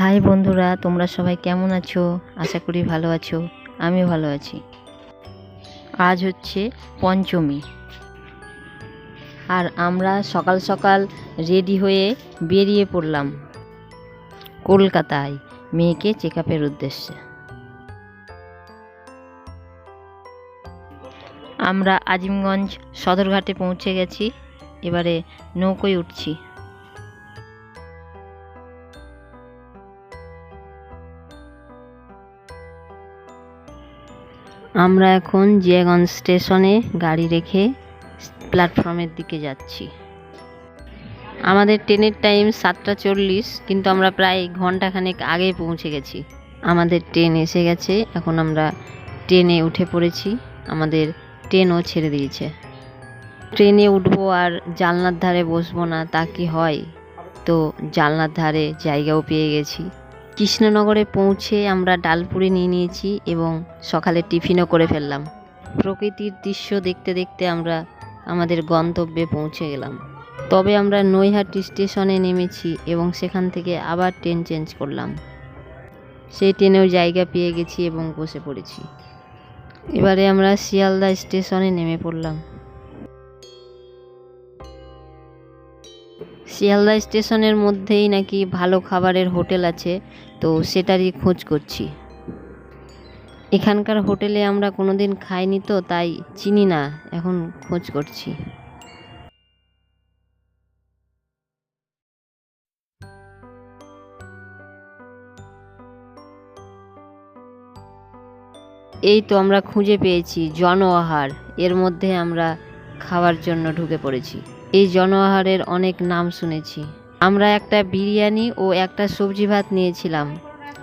High বন্ধুরা, তোমরা সবাই কেমন আছো? আশা করি ভালো আছো। আমিও ভালো আছি। আজ হচ্ছে পঞ্চমী, আর আমরা সকাল সকাল রেডি হয়ে বেরিয়ে পড়লাম কলকাতায় মেয়েকে চেক আপের উদ্দেশ্যে। আমরা আজিমগঞ্জ সদরঘাটে পৌঁছে গেছি। এবারে নৌকোয় উঠছি। আমরা এখন জিয়াগঞ্জ স্টেশনে গাড়ি রেখে প্ল্যাটফর্মের দিকে যাচ্ছি। আমাদের ট্রেনের টাইম 7:40, কিন্তু আমরা প্রায় ঘন্টাখানেক আগে পৌঁছে গেছি। আমাদের ট্রেন এসে গেছে, এখন আমরা ট্রেনে উঠে পড়েছি। আমাদের ট্রেনও ছেড়ে দিয়েছে। ট্রেনে উঠবো আর জানলার ধারে বসবো না, তা কি হয়? তো জানলার ধারে জায়গাও পেয়ে গেছি। কৃষ্ণনগরে পৌঁছে আমরা ডালপুরি নিয়ে নিয়েছি এবং সকালে টিফিনও করে ফেললাম। প্রকৃতির দৃশ্য দেখতে দেখতে আমরা আমাদের গন্তব্যে পৌঁছে গেলাম। তবে আমরা নৈহাটি স্টেশনে নেমেছি এবং সেখান থেকে আবার ট্রেন চেঞ্জ করলাম। সেই ট্রেনেও জায়গা পেয়ে গেছি এবং বসে পড়েছি। এবারে আমরা শিয়ালদা স্টেশনে নেমে পড়লাম। শিয়ালদা স্টেশনের মধ্যেই নাকি ভালো খাবারের হোটেল আছে, তো সেটারই খোঁজ করছি। এখানকার হোটেলে আমরা কোনোদিন খাইনি, তো তাই চিনি না, এখন খোঁজ করছি। এই তো আমরা খুঁজে পেয়েছি জন আহার। এর মধ্যে আমরা খাওয়ার জন্য ঢুকে পড়েছি। এই জন আহারের অনেক নাম শুনেছি। আমরা একটা বিরিয়ানি ও একটা সবজি ভাত নিয়েছিলাম।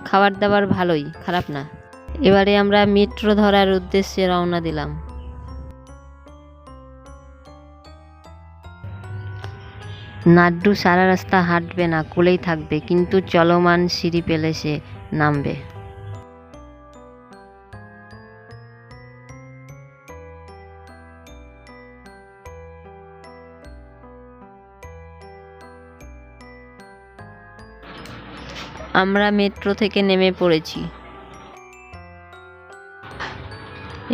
খাবার দাবার ভালোই, খারাপ না। এবারে আমরা মেট্রো ধরার উদ্দেশ্যে রওনা দিলাম। নাড্ডু সারা রাস্তা হাঁটবে না, কোলেই থাকবে, কিন্তু চলমান সিঁড়ি পেলে সে নামবে। আমরা মেট্রো থেকে নেমে পড়েছি।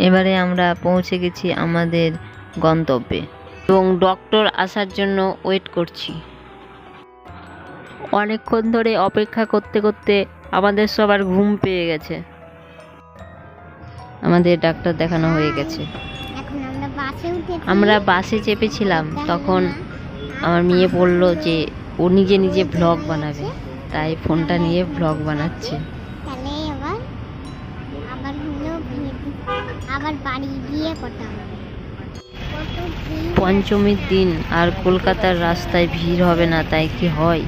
এবারে আমরা পৌঁছে গেছি আমাদের গন্তব্যে এবং ডক্টর আসার জন্য ওয়েট করছি। অনেকক্ষণ ধরে অপেক্ষা করতে করতে আমাদের সবার ঘুম পেয়ে গেছে। আমাদের ডাক্তার দেখানো হয়ে গেছে। আমরা বাসে চেপেছিলাম, তখন আমার মেয়ে বলল যে ও নিজে নিজে ভ্লগ বানাবে, তাই ফোনটা নিয়ে ভ্লগ বানাচ্ছে। পঞ্চমীর দিন আর কলকাতার রাস্তায় ভিড় হবে না, তাই কি হয়?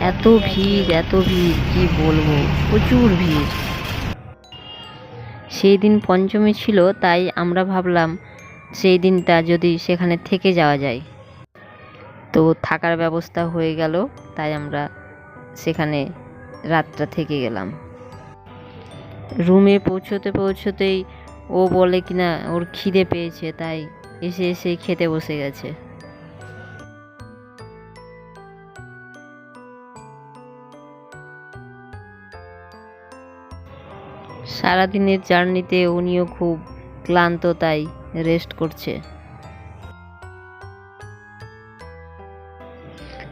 এত ভিড় কি বলবো, প্রচুর ভিড়। সেই দিন পঞ্চমী ছিল, তাই আমরা ভাবলাম সেই দিনটা যদি সেখানে থেকে যাওয়া যায়। তো থাকার ব্যবস্থা হয়ে গেল, তাই আমরা সেখানে রাতটা থেকে গেলাম। রুমে পৌঁছতেই ও বলে কিনা ওর খিদে পেয়েছে, তাই এসে খেতে বসে গেছে। সারাদিনের জার্নিতে উনিও খুব ক্লান্ত, তাই রেস্ট করছে।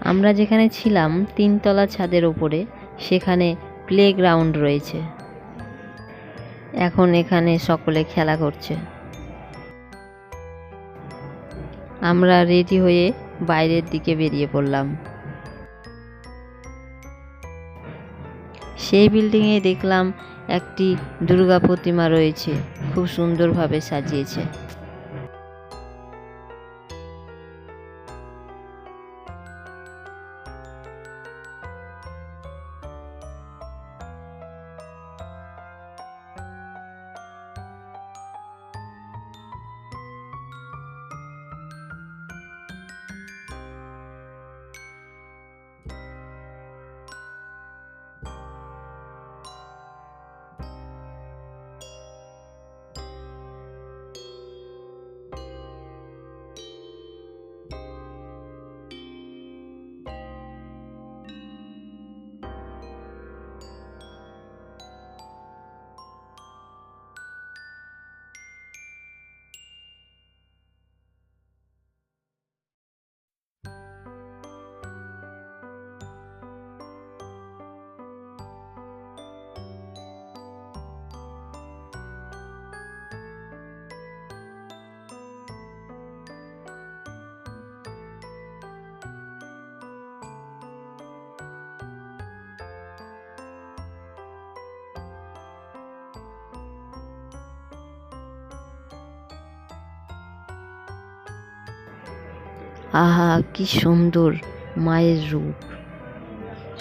আমরা যেখানে ছিলাম 3তলা ছাদের উপরে, সেখানে প্লেগ্রাউন্ড রয়েছে। এখন এখানে সকলে খেলা করছে। আমরা রেডি হয়ে বাইরের দিকে বেরিয়ে পড়লাম। সেই বিল্ডিংয়ে দেখলাম একটি দুর্গা প্রতিমা রয়েছে, খুব সুন্দরভাবে সাজিয়েছে। আহা, কি সুন্দর মায়ের রূপ,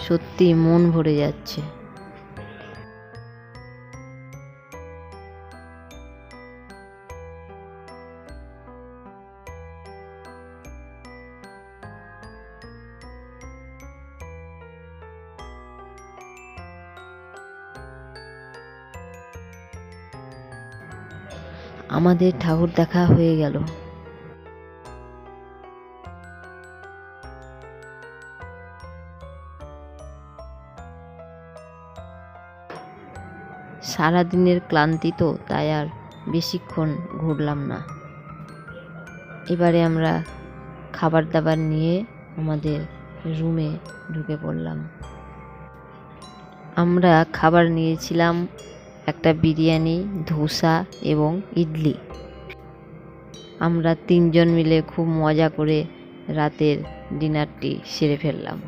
সত্যি মন ভরে যাচ্ছে। আমাদের ঠাকুর দেখা হয়ে গেল। সারাদিনের ক্লান্তি তো, তাই আর বেশিক্ষণ ঘুরলাম না। এবারে আমরা খাবার দাবার নিয়ে আমাদের রুমে ঢুকে পড়লাম। আমরা খাবার নিয়েছিলাম একটা বিরিয়ানি, ধোসা এবং ইডলি। আমরা 3 জন মিলে খুব মজা করে রাতের ডিনারটি সেরে ফেললাম।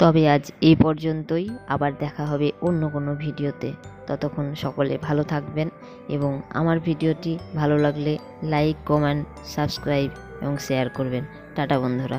তবে আজ এই পর্যন্তই, আবার দেখা হবে অন্য কোনো ভিডিওতে। ততক্ষণ সকলে ভালো থাকবেন এবং আমার ভিডিওটি ভালো লাগলে লাইক, কমেন্ট, সাবস্ক্রাইব এবং শেয়ার করবেন। টাটা বন্ধুরা।